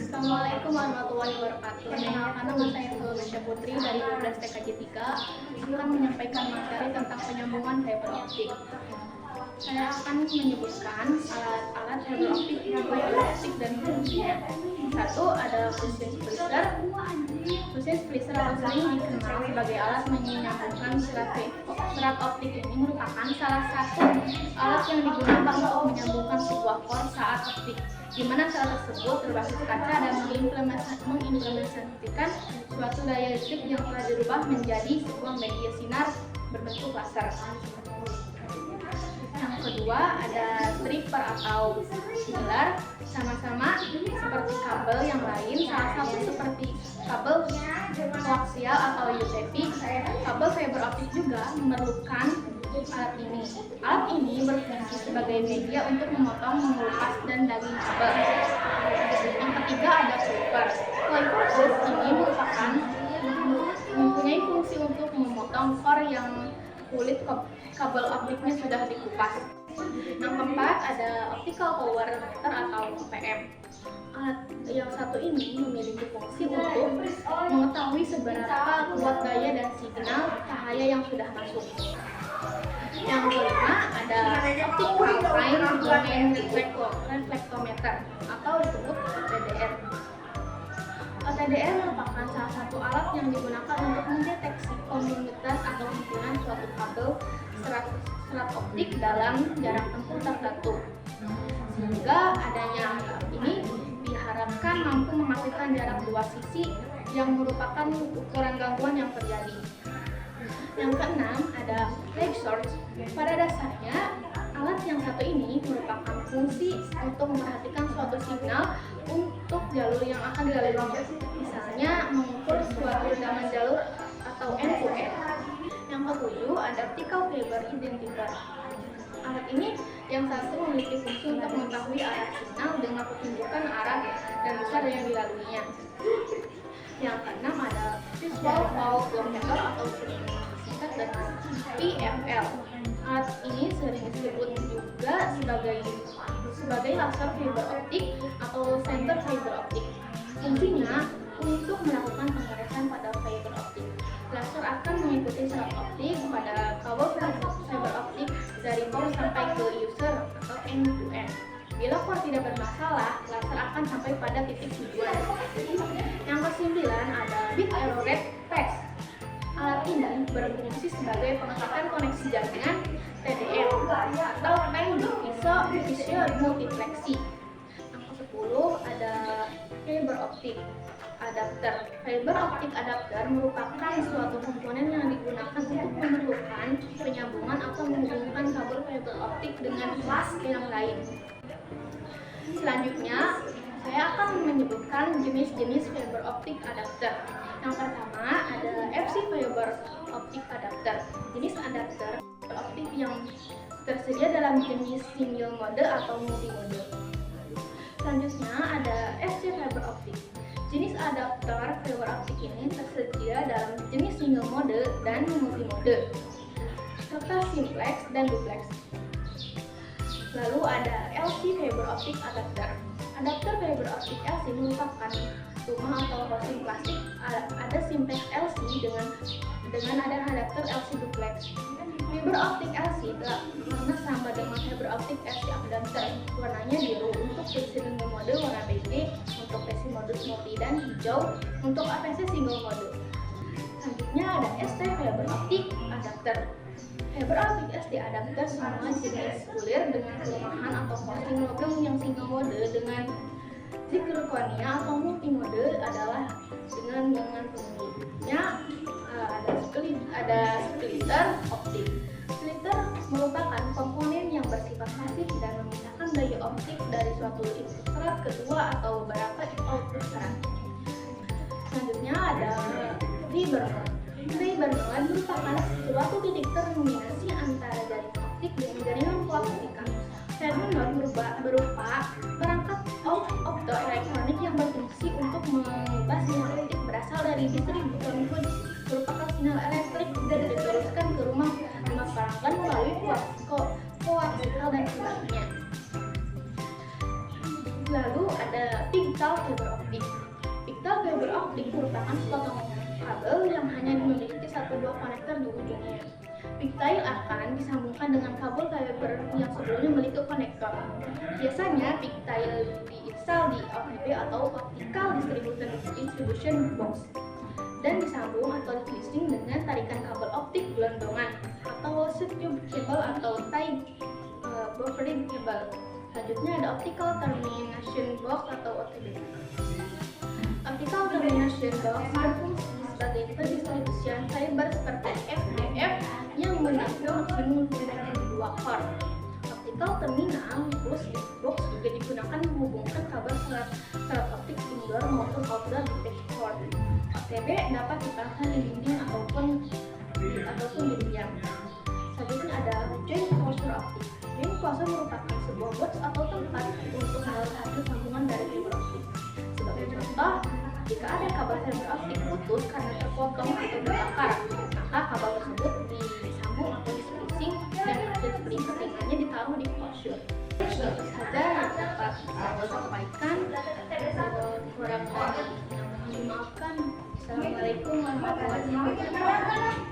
Assalamualaikum warahmatullahi wabarakatuh. Perkenalkan, nama saya Nurul Putri dari 12 TKJ 3 akan menyampaikan materi tentang penyambungan fiber optik. Saya akan menyebutkan alat-alat fiber optik dan fungsinya. Satu, ada fusion splitter. Fusion splitter atau sering dikenal sebagai alat menyambungkan serat optik ini merupakan salah satu alat yang digunakan untuk menyambungkan sebuah core saat optik, di mana serat tersebut berbasis kaca dan mengimplementasikan suatu daya listrik yang telah dirubah menjadi sebuah media sinar berbentuk laser. Yang kedua, ada stripper atau filler, sama-sama seperti kabel yang lain, salah satu seperti kabel koaksial atau UTV. Kabel fiber optik juga memerlukan alat ini. Alat ini berfungsi sebagai media untuk memotong, mengelupas, dan daging kabel. Yang ketiga, ada clipper. Clipper ini mempunyai fungsi untuk memotong core yang kulit kabel optiknya sudah dikupas. Yang keempat, ada optical power meter atau OPM. Alat yang satu ini memiliki fungsi untuk mengetahui seberapa kuat daya dan signal cahaya yang sudah masuk. Yang kelima, ada optical fine domain reflectometer atau disebut OTDR. OTDR merupakan salah satu alat yang digunakan untuk mendeteksi komunitas atau himpunan suatu kabel serat optik dalam jarak tempuh tertentu. Sehingga adanya ini diharapkan mampu memastikan jarak dua sisi yang merupakan ukuran gangguan yang terjadi. Yang keenam, ada leg source. Pada dasarnya, alat yang satu ini merupakan fungsi untuk memperhatikan suatu signal untuk jalur yang akan dilaluinya. Misalnya, mengukur suatu redaman jalur atau end-to-end. Yang ketujuh, ada optical fiber identifier. Alat ini yang satu memiliki fungsi untuk mengetahui arah signal dengan pertunjukan arah dan besar yang dilaluinya. Yang keenam, ada visual fault locator atau singkat dan PFL. Alat ini sering disebut juga sebagai laser fiber optik atau center fiber optik. Fungsinya untuk melakukan pengeresan pada fiber optik. Laser akan mengikuti serat optik pada kabel fiber optik dari core sampai ke user atau end-to-end. Bila core tidak bermasalah, laser akan sampai pada titik tujuan. Yang kesembilan, ada bit error rate test. Alat ini berfungsi sebagai pengecekan koneksi jaringan TDM atau time division multiplexing. Yang ke-10, ada fiber optic adapter. Fiber optic adapter merupakan suatu komponen yang digunakan untuk memerlukan penyambungan atau menghubungkan kabel fiber optik dengan kelas yang lain. Selanjutnya, saya akan menyebutkan jenis-jenis fiber optic adapter. Yang pertama, ada FC fiber optic adapter. Jenis adapter fiber optik yang tersedia dalam jenis single mode atau multi mode. Selanjutnya, ada FC fiber optik. Jenis adapter fiber optik ini tersedia dalam jenis single mode dan multi mode, serta simplex dan duplex. Lalu ada LC fiber optic adapter. Adapter fiber optik LC merupakan rumah atau housing plastik. Ada simplex LC dengan ada adapter LC duplex. Fiber optik LC warna sama dengan fiber optik LC adapter. Warnanya biru untuk single mode, warna beige untuk PC mode multi, dan hijau untuk APC single mode. Selanjutnya ada ST fiber optik adapter. Fiber optik SD adapter sama jenis kulir dengan kelemahan atau housing logam yang single mode dengan zirconia atau multi mode adalah dengan penghubungnya ada splitter optik. Splitter merupakan komponen yang bersifat pasif dan memisahkan daya optik dari suatu input serat kedua atau beberapa output serat. Selanjutnya ada fiber mode. Fiber mode merupakan suatu titik terminasi antara jaringan optik dengan jaringan koaksial. Fiber mode berupa perangkat optoelektronik yang berfungsi untuk mengubah sinyal listrik berasal dari distributor input merupakan sinyal elektrik dan diteruskan ke rumah pelanggan melalui koaksial dan sebaliknya. Lalu ada pigtail fiber optik. Pigtail fiber optik merupakan sepotong kabel yang hanya memiliki satu buah konektor di ujungnya. Pigtail akan disambungkan dengan kabel fiber yang sebelumnya memiliki konektor. Biasanya pigtail diinstal di ODB atau Optical Distribution Box dan disambung atau diklisting dengan tarikan kabel optik gelondongan atau tube cable atau tie buffering cable. Selanjutnya ada Optical Termination Box atau OTB. Optical Termination Box berfungsi sebagai pendistribusian fiber seperti FDF yang menampung maksimum dari 2 core. Optical Terminal Box juga digunakan menghubungkan kabel serat optik indoor maupun outdoor di port. OTB dapat dipasang di dinding ataupun di tiang. Selanjutnya ada Joint Closure Optik. Joint Closure merupakan sebuah box atau tempat untuk menaruh hasil sambungan dari fiber optik. Sebagai contoh, jika ada kabel fiber optik putus karena terpotong atau terbakar, maka kabel tersebut disambung atau displicing dan hasil splicingnya ditaruh di closure. Itu saja yang dapat saya sampaikan. Kurang lebih dimaafkan. Assalamualaikum warahmatullahi wabarakatuh.